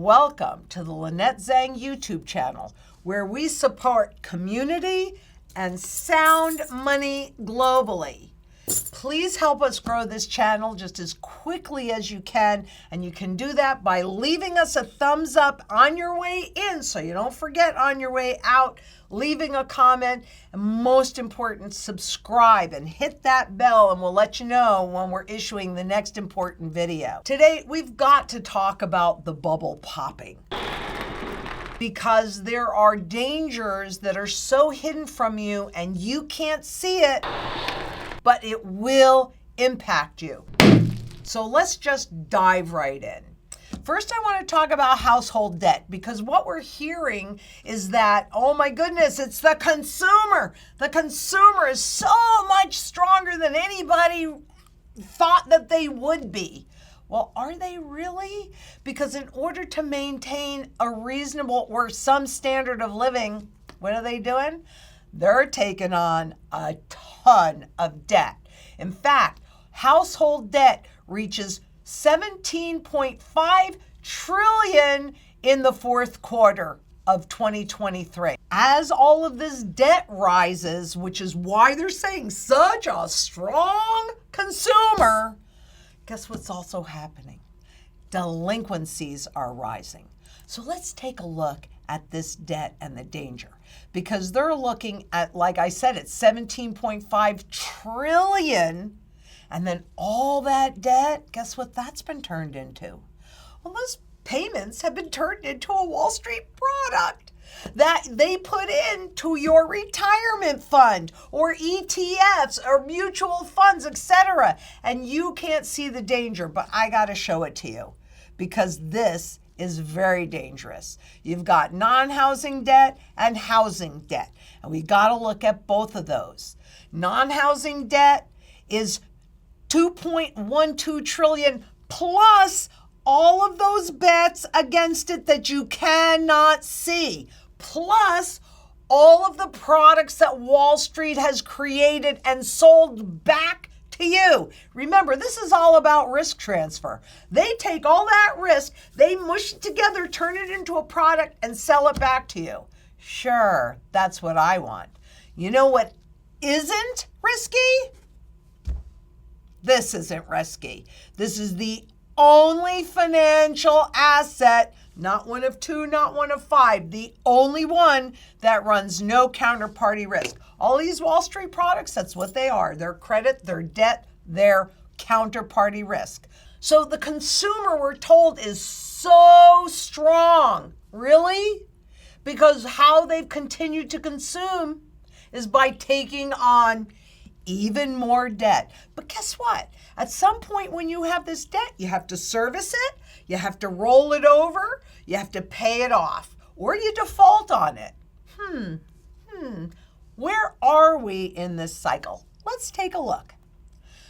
Welcome to the Lynette Zang YouTube channel, where we support community and sound money globally. Please help us grow this channel just as quickly as you can, and you can do that by leaving us a thumbs up on your way in so you don't forget on your way out, leaving a comment, and most important, subscribe and hit that bell and we'll let you know when we're issuing the next important video. Today, we've got to talk about the bubble popping, because there are dangers that are so hidden from you and you can't see it, but it will impact you. So let's just dive right in. First, I want to talk about household debt, because what we're hearing is that, oh my goodness, it's the consumer. The consumer is so much stronger than anybody thought that they would be. Well, are they really? Because in order to maintain a reasonable or some standard of living, what are they doing? They're taking on a ton of debt. In fact, household debt reaches 17.5 trillion in the fourth quarter of 2023. As all of this debt rises, which is why they're saying such a strong consumer, guess what's also happening? Delinquencies are rising. So let's take a look at this debt and the danger, because they're looking at, like I said, it's 17.5 trillion. And then all that debt, guess what that's been turned into? Well, those payments have been turned into a Wall Street product that they put into your retirement fund or ETFs or mutual funds, etc. And you can't see the danger, but I got to show it to you, because this is very dangerous. You've got non-housing debt and housing debt, and we got to look at both of those. Non-housing debt is 2.12 trillion plus all of those bets against it that you cannot see, plus all of the products that Wall Street has created and sold back to you. Remember, this is all about risk transfer. They take all that risk, they mush it together, turn it into a product, and sell it back to you. Sure, that's what I want. You know what isn't risky? This isn't risky. This is the only financial asset, not one of two, not one of five, the only one that runs no counterparty risk. All these Wall Street products, that's what they are. Their credit, their debt, their counterparty risk. So the consumer, we're told, is so strong. Really? Because how they've continued to consume is by taking on even more debt. But guess what? At some point when you have this debt, you have to service it, you have to roll it over, you have to pay it off, or you default on it. Where are we in this cycle? Let's take a look.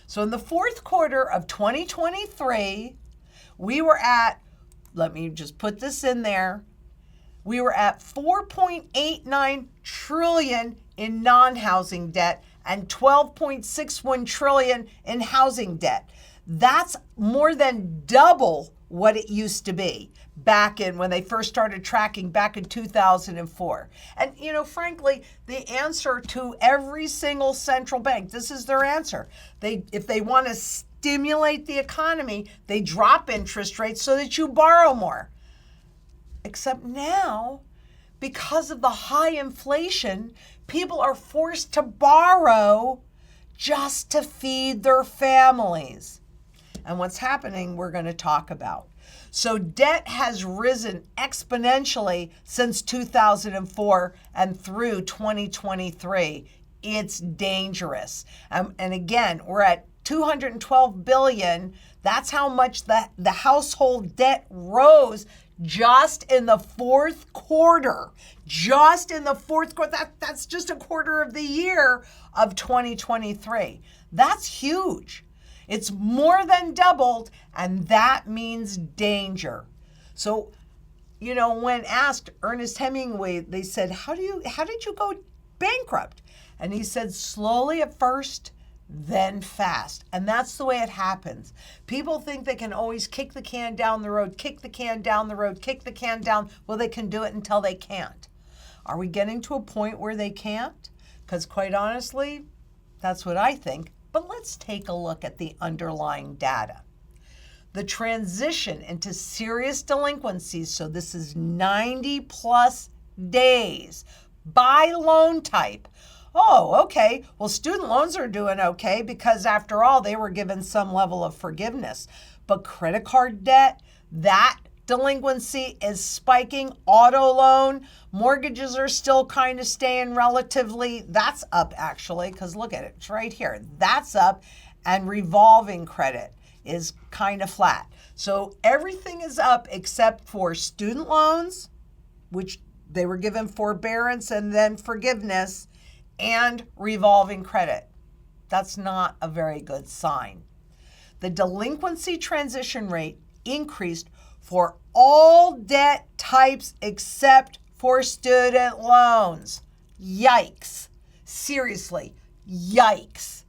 So in the fourth quarter of 2023, we were at, let me just put this in there, we were at 4.89 trillion in non-housing debt and 12.61 trillion in housing debt. That's more than double what it used to be back in when they first started tracking back in 2004. And you know, frankly, the answer to every single central bank, this is their answer. If they want to stimulate the economy, they drop interest rates so that you borrow more. Except now, because of the high inflation, people are forced to borrow just to feed their families. And what's happening, we're going to talk about. So debt has risen exponentially since 2004 and through 2023. It's dangerous. And again, we're at 212 billion. That's how much the household debt rose just in the fourth quarter. Just in the fourth quarter. That's just a quarter of the year of 2023. That's huge. It's more than doubled, and that means danger. So, you know, when asked Ernest Hemingway, they said, how did you go bankrupt? And he said, slowly at first, then fast. And that's the way it happens. People think they can always kick the can down the road, kick the can down the road, kick the can down. Well, they can do it until they can't. Are we getting to a point where they can't? Because quite honestly, that's what I think. But let's take a look at the underlying data. The transition into serious delinquencies, so this is 90 plus days by loan type. Oh, okay. Well, student loans are doing okay because after all, they were given some level of forgiveness. But credit card debt, that delinquency is spiking. Auto loan, mortgages are still kind of staying relatively, that's up actually, because look at it, it's right here. That's up, and revolving credit is kind of flat. So everything is up except for student loans, which they were given forbearance and then forgiveness, and revolving credit. That's not a very good sign. The delinquency transition rate increased for all debt types except for student loans. Yikes. Seriously, yikes.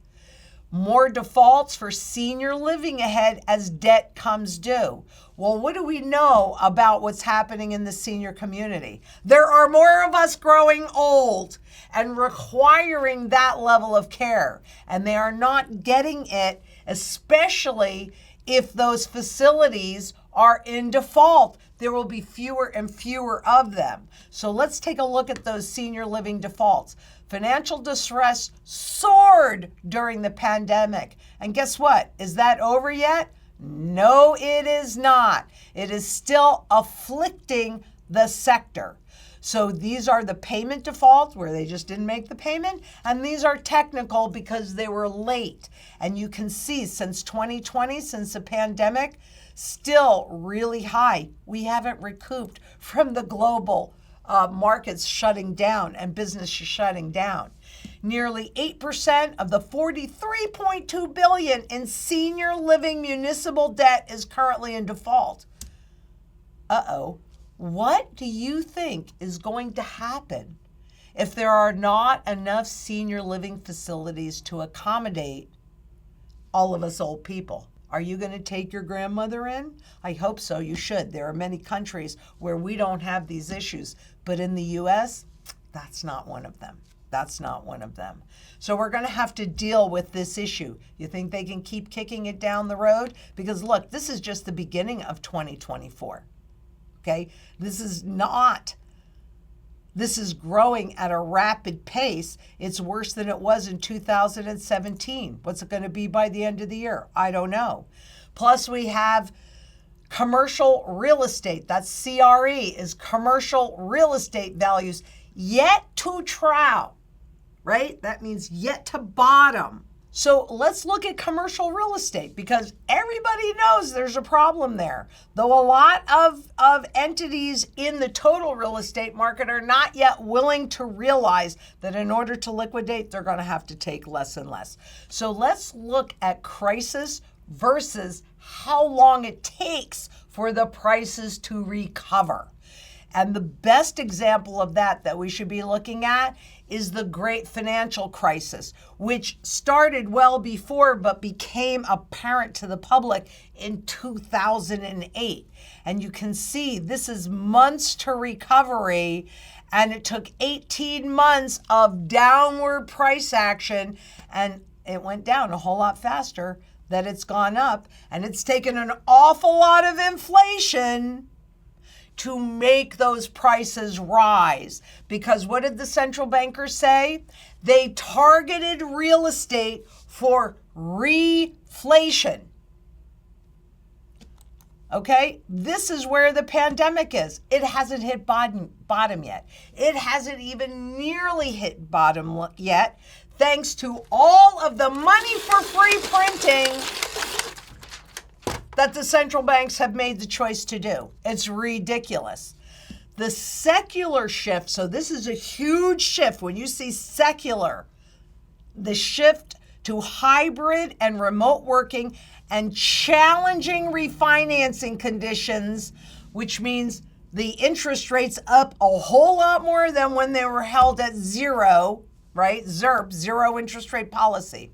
More defaults for senior living ahead as debt comes due. Well, what do we know about what's happening in the senior community? There are more of us growing old and requiring that level of care, and they are not getting it, especially if those facilities are in default. There will be fewer and fewer of them. So let's take a look at those senior living defaults. Financial distress soared during the pandemic. And guess what? Is that over yet? No, it is not. It is still afflicting the sector. So these are the payment defaults where they just didn't make the payment, and these are technical because they were late. And you can see since 2020, since the pandemic, still really high. We haven't recouped from the global markets shutting down and business shutting down. Nearly 8% of the $43.2 billion in senior living municipal debt is currently in default. Uh-oh. What do you think is going to happen if there are not enough senior living facilities to accommodate all of us old people? Are you going to take your grandmother in? I hope so. You should. There are many countries where we don't have these issues. But in the U.S., that's not one of them. That's not one of them. So we're going to have to deal with this issue. You think they can keep kicking it down the road? Because look, this is just the beginning of 2024. Okay? This is growing at a rapid pace. It's worse than it was in 2017. What's it going to be by the end of the year? I don't know. Plus we have commercial real estate. That's CRE, is commercial real estate values yet to trough, right? That means yet to bottom. So let's look at commercial real estate because everybody knows there's a problem there. Though a lot of entities in the total real estate market are not yet willing to realize that in order to liquidate, they're going to have to take less and less. So let's look at crisis versus how long it takes for the prices to recover. And the best example of that we should be looking at is the great financial crisis, which started well before but became apparent to the public in 2008. And you can see this is months to recovery, and it took 18 months of downward price action, and it went down a whole lot faster than it's gone up, and it's taken an awful lot of inflation to make those prices rise. Because what did the central bankers say? They targeted real estate for reflation. Okay, this is where the pandemic is. It hasn't hit bottom yet. It hasn't even nearly hit bottom yet, thanks to all of the money for free printing that the central banks have made the choice to do. It's ridiculous. The secular shift, so this is a huge shift. When you see secular, the shift to hybrid and remote working and challenging refinancing conditions, which means the interest rates up a whole lot more than when they were held at zero, right? ZIRP, zero interest rate policy.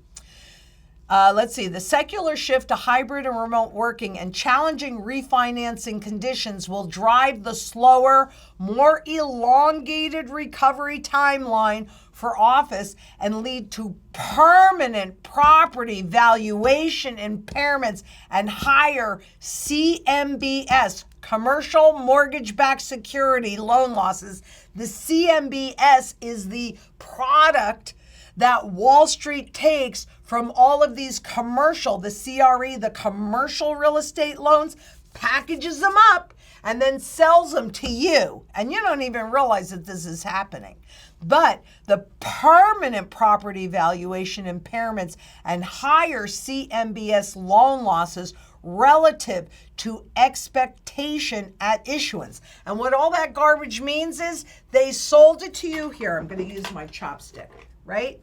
Let's see, the secular shift to hybrid and remote working and challenging refinancing conditions will drive the slower, more elongated recovery timeline for office and lead to permanent property valuation impairments and higher CMBS, commercial mortgage-backed security loan losses. The CMBS is the product that Wall Street takes from all of these commercial, the CRE, the commercial real estate loans, packages them up, and then sells them to you. And you don't even realize that this is happening. But the permanent property valuation impairments and higher CMBS loan losses relative to expectation at issuance. And what all that garbage means is they sold it to you. Here, I'm going to use my chopstick, right?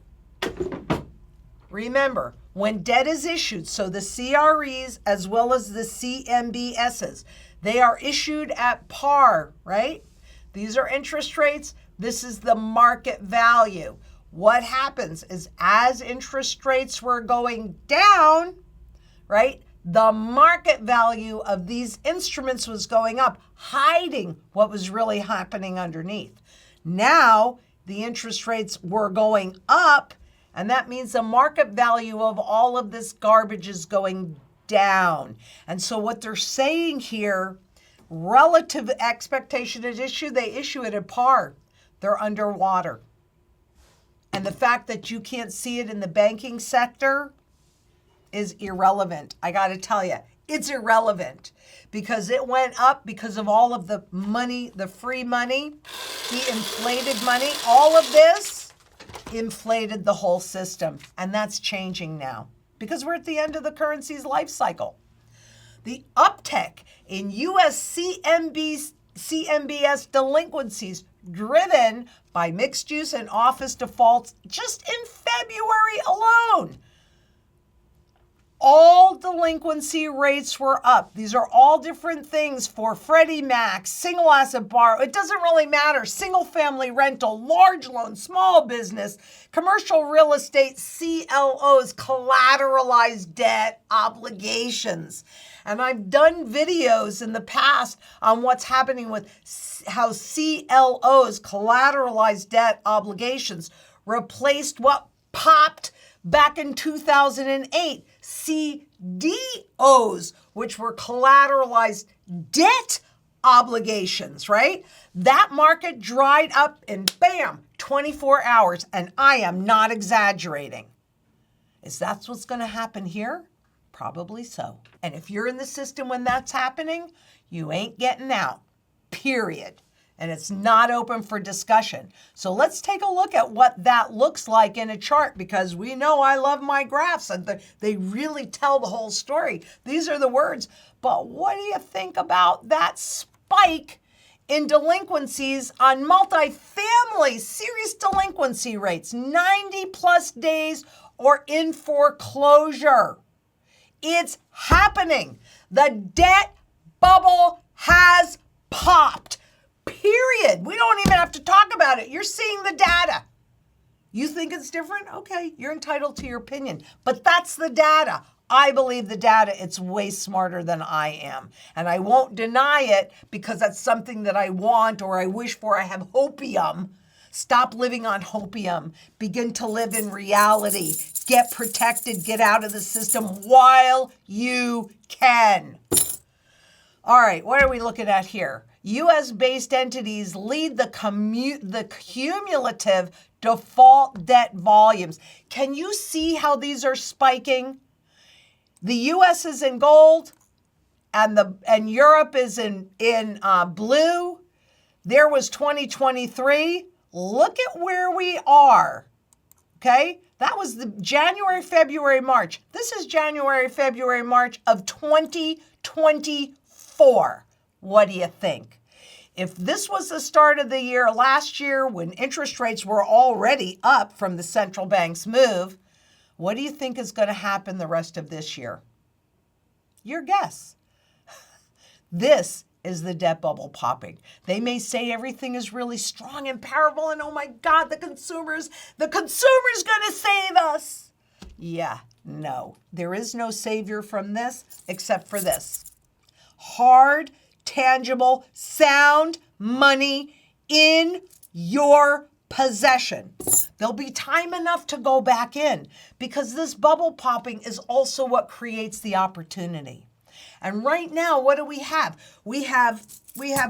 Remember, when debt is issued, so the CREs as well as the CMBSs, they are issued at par, right? These are interest rates. This is the market value. What happens is as interest rates were going down, right, the market value of these instruments was going up, hiding what was really happening underneath. Now, the interest rates were going up, and that means the market value of all of this garbage is going down. And so what they're saying here, relative expectation at issue, they issue it at par. They're underwater. And the fact that you can't see it in the banking sector is irrelevant. I got to tell you, it's irrelevant because it went up because of all of the money, the free money, the inflated money, all of this inflated the whole system. And that's changing now because we're at the end of the currency's life cycle. The uptick in U.S. CMBS delinquencies driven by mixed use and office defaults just in February alone. All delinquency rates were up. These are all different things for Freddie Mac, single asset borrow. It doesn't really matter. Single family rental, large loan, small business, commercial real estate, CLOs, collateralized debt, obligations. And I've done videos in the past on what's happening with how CLOs, collateralized debt obligations, replaced what popped back in 2008, CDOs, which were collateralized debt obligations, right? That market dried up in, bam, 24 hours, and I am not exaggerating. Is that what's going to happen here? Probably so. And if you're in the system when that's happening, you ain't getting out, period. And it's not open for discussion. So let's take a look at what that looks like in a chart because we know I love my graphs and they really tell the whole story. These are the words. But what do you think about that spike in delinquencies on multifamily serious delinquency rates, 90 plus days or in foreclosure? It's happening. The debt bubble has popped. Period. We don't even have to talk about it. You're seeing the data. You think it's different? Okay, you're entitled to your opinion. But that's the data. I believe the data. It's way smarter than I am. And I won't deny it because that's something that I want or I wish for. I have hopium. Stop living on hopium. Begin to live in reality. Get protected. Get out of the system while you can. All right, what are we looking at here? U.S.-based entities lead the cumulative default debt volumes. Can you see how these are spiking? The U.S. is in gold, and Europe is in blue. There was 2023. Look at where we are. Okay, that was the January, February, March. This is January, February, March of 2024. What do you think? If this was the start of the year last year when interest rates were already up from the central bank's move, what do you think is going to happen the rest of this year? Your guess. This is the debt bubble popping. They may say everything is really strong and powerful and oh my God, the consumer's going to save us. Yeah, No, there is no savior from this except for this. Hard, tangible, sound money in your possession. There'll be time enough to go back in because this bubble popping is also what creates the opportunity. And right now, what do we have? We have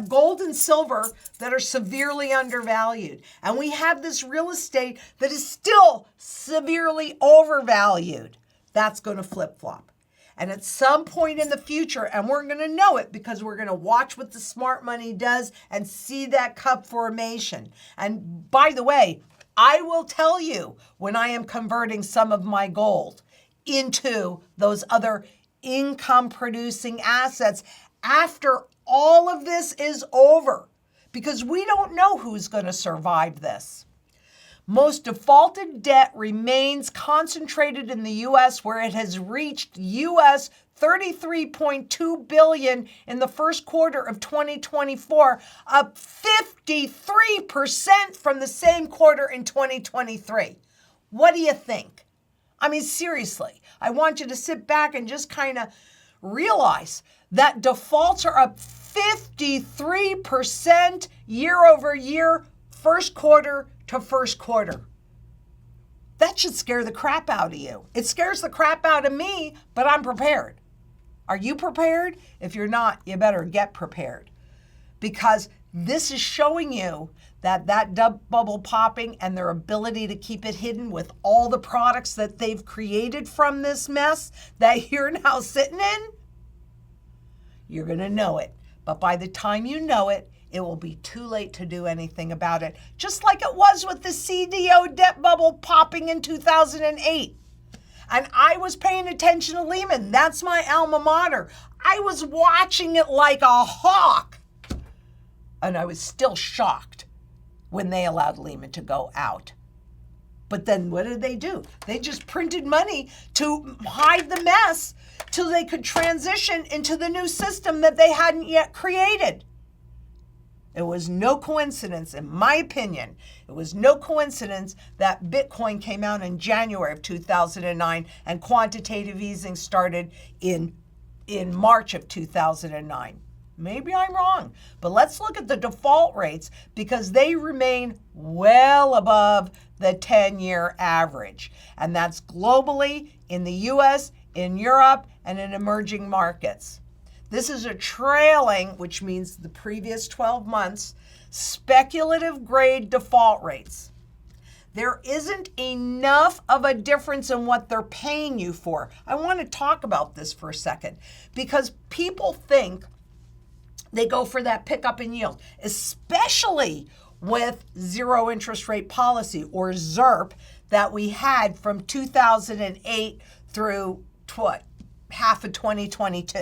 gold and silver that are severely undervalued. And we have this real estate that is still severely overvalued. That's going to flip-flop. And at some point in the future, and we're going to know it because we're going to watch what the smart money does and see that cup formation. And by the way, I will tell you when I am converting some of my gold into those other income-producing assets after all of this is over, because we don't know who's going to survive this. Most defaulted debt remains concentrated in the U.S., where it has reached U.S. $33.2 billion in the first quarter of 2024, up 53% from the same quarter in 2023. What do you think? I mean, seriously, I want you to sit back and just kind of realize that defaults are up 53% year over year, first quarter to first quarter. That should scare the crap out of you. It scares the crap out of me, but I'm prepared. Are you prepared? If you're not, you better get prepared, because this is showing you that bubble popping and their ability to keep it hidden with all the products that they've created from this mess that you're now sitting in, you're going to know it. But by the time you know it, it will be too late to do anything about it. Just like it was with the CDO debt bubble popping in 2008. And I was paying attention to Lehman. That's my alma mater. I was watching it like a hawk. And I was still shocked when they allowed Lehman to go out. But then what did they do? They just printed money to hide the mess till they could transition into the new system that they hadn't yet created. It was no coincidence, in my opinion, it was no coincidence that Bitcoin came out in January of 2009 and quantitative easing started in March of 2009. Maybe I'm wrong, but let's look at the default rates because they remain well above the 10-year average. And that's globally, in the US, in Europe, and in emerging markets. This is a trailing, which means the previous 12 months, speculative grade default rates. There isn't enough of a difference in what they're paying you for. I want to talk about this for a second because people think they go for that pickup in yield, especially with zero interest rate policy, or ZIRP, that we had from 2008 through half of 2022.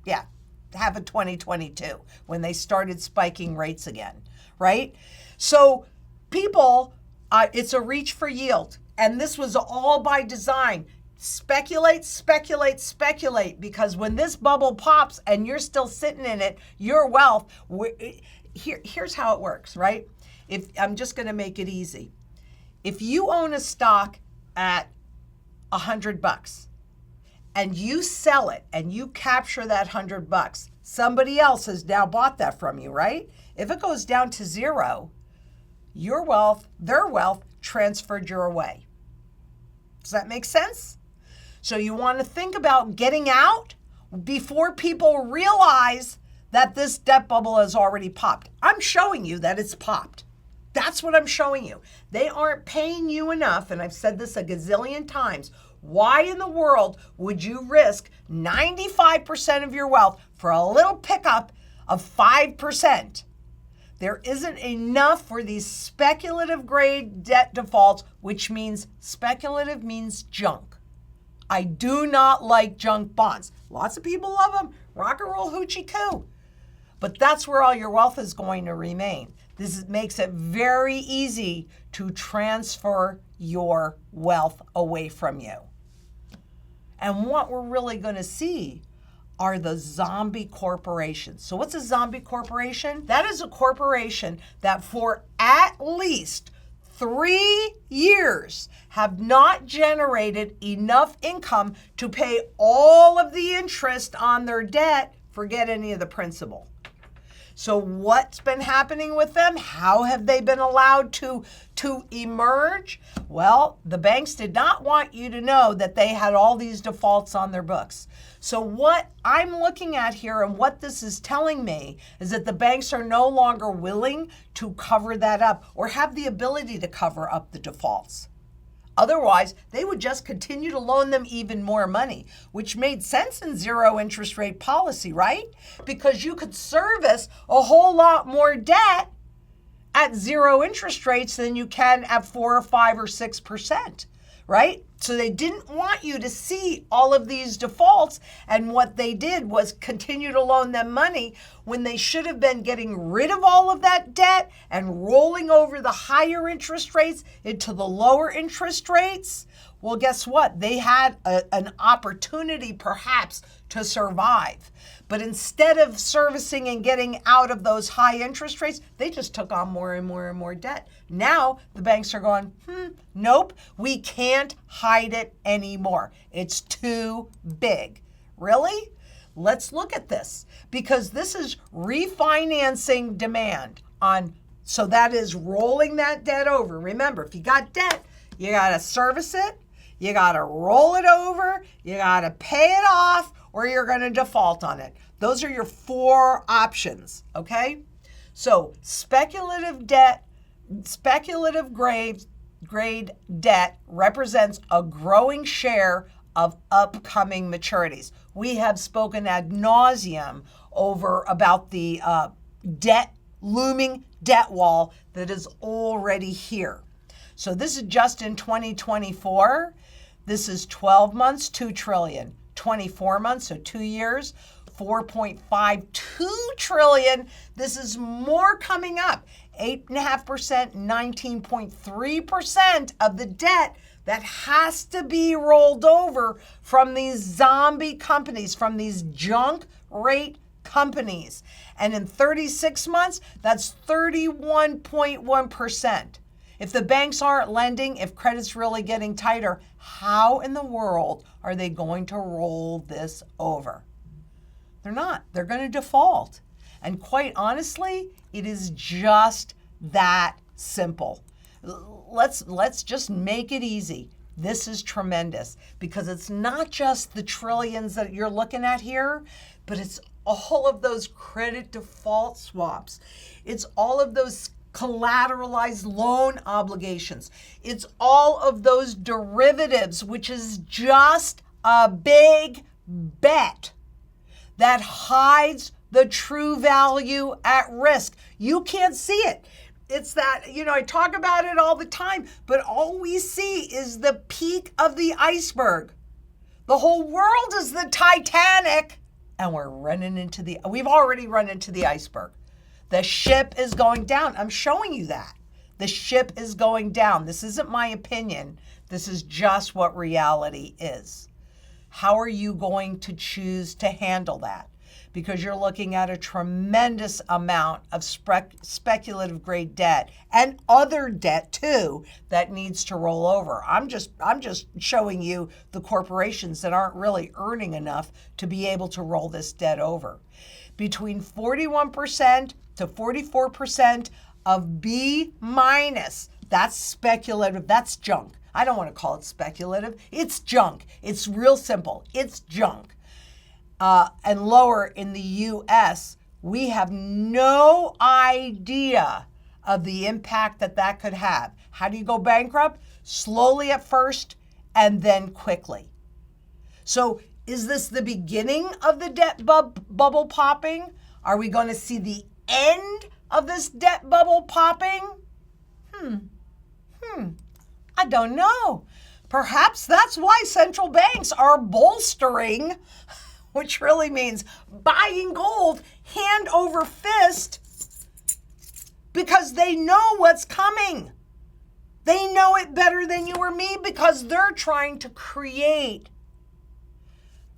Yeah, half of 2022 when they started spiking rates again, right? So people, it's a reach for yield. And this was all by design. Speculate, speculate, speculate, because when this bubble pops and you're still sitting in it, your wealth, here's how it works, right? If I'm just going to make it easy. If you own a stock at $100 and you sell it and you capture that $100, somebody else has now bought that from you, right? If it goes down to zero, your wealth, their wealth transferred your way. Does that make sense? So you want to think about getting out before people realize that this debt bubble has already popped. I'm showing you that it's popped. That's what I'm showing you. They aren't paying you enough, and I've said this a gazillion times. Why in the world would you risk 95% of your wealth for a little pickup of 5%? There isn't enough for these speculative grade debt defaults, which means speculative means junk. I do not like junk bonds. Lots of people love them. Rock and roll hoochie coo. But that's where all your wealth is going to remain. This makes it very easy to transfer your wealth away from you. And what we're really going to see are the zombie corporations. So what's a zombie corporation? That is a corporation that for at least 3 years have not generated enough income to pay all of the interest on their debt, forget any of the principal. So what's been happening with them? How have they been allowed to emerge? Well, the banks did not want you to know that they had all these defaults on their books. So what I'm looking at here and what this is telling me is that the banks are no longer willing to cover that up or have the ability to cover up the defaults. Otherwise, they would just continue to loan them even more money, which made sense in zero interest rate policy, right? Because you could service a whole lot more debt at zero interest rates than you can at 4 or 5 or 6%, right? So they didn't want you to see all of these defaults, and what they did was continue to loan them money when they should have been getting rid of all of that debt and rolling over the higher interest rates into the lower interest rates. Well, guess what? They had an opportunity perhaps to survive. But instead of servicing and getting out of those high interest rates, they just took on more and more and more debt. Now the banks are going, nope, we can't hide it anymore. It's too big. Really? Let's look at this, because this is refinancing demand on, so that is rolling that debt over. Remember, if you got debt, you got to service it, you got to roll it over, you got to pay it off, or you're going to default on it. Those are your 4 options, okay? So speculative debt, speculative grade debt represents a growing share of upcoming maturities. We have spoken ad nauseum over about the looming debt wall that is already here. So this is just in 2024. This is 12 months, 2 trillion. 24 months, so 2 years, 4.52 trillion. This is more coming up. 8.5%, 19.3% of the debt that has to be rolled over from these zombie companies, from these junk rate companies. And in 36 months, that's 31.1%. If the banks aren't lending, if credit's really getting tighter, how in the world are they going to roll this over? They're not. They're going to default. And quite honestly, it is just that simple. Let's just make it easy. This is tremendous, because it's not just the trillions that you're looking at here, but it's all of those credit default swaps. It's all of those collateralized loan obligations. It's all of those derivatives, which is just a big bet that hides the true value at risk. You can't see it. It's that, I talk about it all the time, but all we see is the peak of the iceberg. The whole world is the Titanic, and we've already run into the iceberg. The ship is going down. I'm showing you that. The ship is going down. This isn't my opinion. This is just what reality is. How are you going to choose to handle that? Because you're looking at a tremendous amount of speculative grade debt and other debt too that needs to roll over. I'm just showing you the corporations that aren't really earning enough to be able to roll this debt over. Between 41% to 44% of B minus, that's speculative, that's junk. I don't want to call it speculative. It's junk. It's real simple. It's junk. And lower in the US, we have no idea of the impact that could have. How do you go bankrupt? Slowly at first and then quickly. So is this the beginning of the debt bubble popping? Are we going to see the end of this debt bubble popping? I don't know. Perhaps that's why central banks are bolstering, which really means buying gold hand over fist, because they know what's coming. They know it better than you or me, because they're trying to create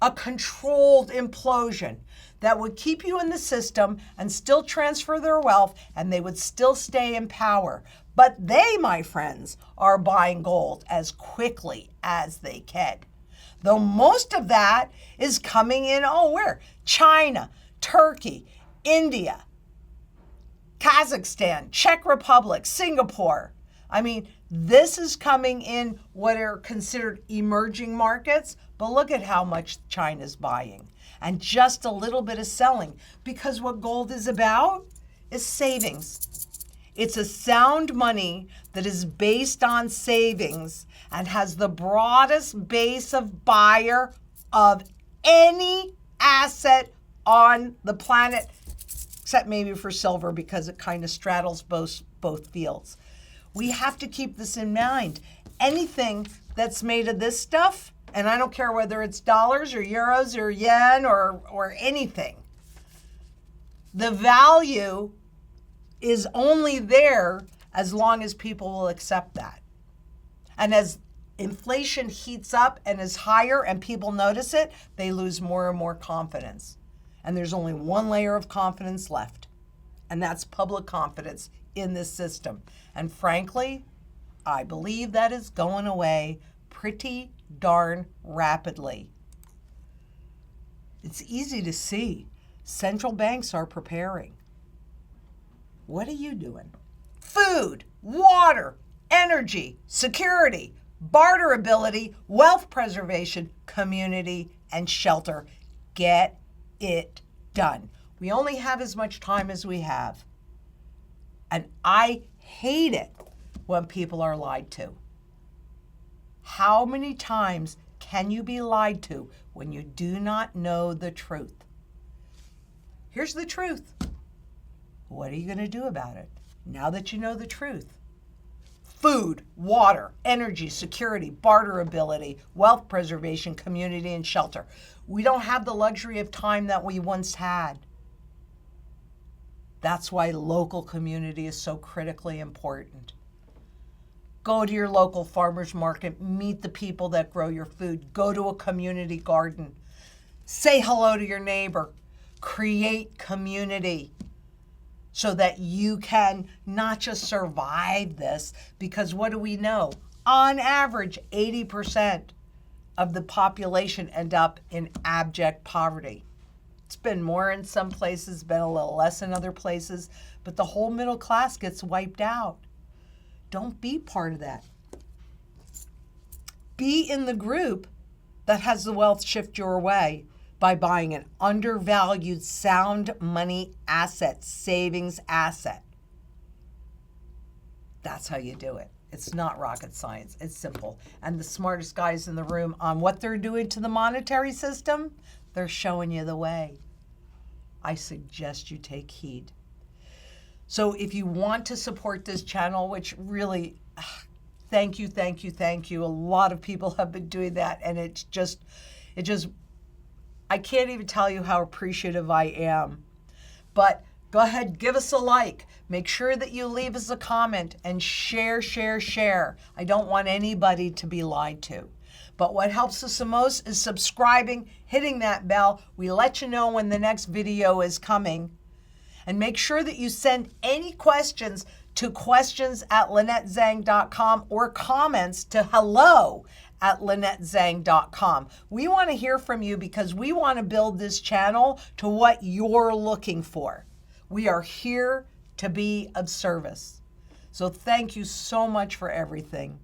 a controlled implosion. that would keep you in the system and still transfer their wealth, and they would still stay in power. But they, my friends, are buying gold as quickly as they can. Though most of that is coming in, where? China, Turkey, India, Kazakhstan, Czech Republic, Singapore. I mean, this is coming in what are considered emerging markets, but look at how much China's buying and just a little bit of selling, because what gold is about is savings. It's a sound money that is based on savings and has the broadest base of buyer of any asset on the planet, except maybe for silver because it kind of straddles both fields. We have to keep this in mind. Anything that's made of this stuff, and I don't care whether it's dollars or euros or yen or anything, the value is only there as long as people will accept that. And as inflation heats up and is higher and people notice it, they lose more and more confidence. And there's only one layer of confidence left, and that's public confidence in this system. And frankly, I believe that is going away pretty darn rapidly. It's easy to see. Central banks are preparing. What are you doing? Food, water, energy, security, barterability, wealth preservation, community, and shelter. Get it done. We only have as much time as we have. And I hate it when people are lied to. How many times can you be lied to when you do not know the truth? Here's the truth. What are you going to do about it now that you know the truth? Food, water, energy, security, barterability, wealth preservation, community, and shelter. We don't have the luxury of time that we once had. That's why local community is so critically important. Go to your local farmer's market, meet the people that grow your food, go to a community garden, say hello to your neighbor, create community so that you can not just survive this, because what do we know? On average, 80% of the population end up in abject poverty. It's been more in some places, been a little less in other places, but the whole middle class gets wiped out. Don't be part of that. Be in the group that has the wealth shift your way by buying an undervalued sound money asset, savings asset. That's how you do it. It's not rocket science. It's simple. And the smartest guys in the room on what they're doing to the monetary system, they're showing you the way. I suggest you take heed. So if you want to support this channel, which really, thank you. A lot of people have been doing that, and it just, I can't even tell you how appreciative I am. But go ahead, give us a like. Make sure that you leave us a comment and share. I don't want anybody to be lied to. But what helps us the most is subscribing, hitting that bell. We let you know when the next video is coming. And make sure that you send any questions to questions@LynetteZang.com or comments to hello@LynetteZang.com. We want to hear from you because we want to build this channel to what you're looking for. We are here to be of service. So thank you so much for everything.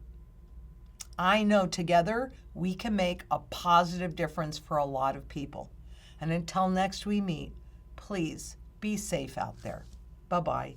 I know together we can make a positive difference for a lot of people. And until next we meet, please be safe out there. Bye-bye.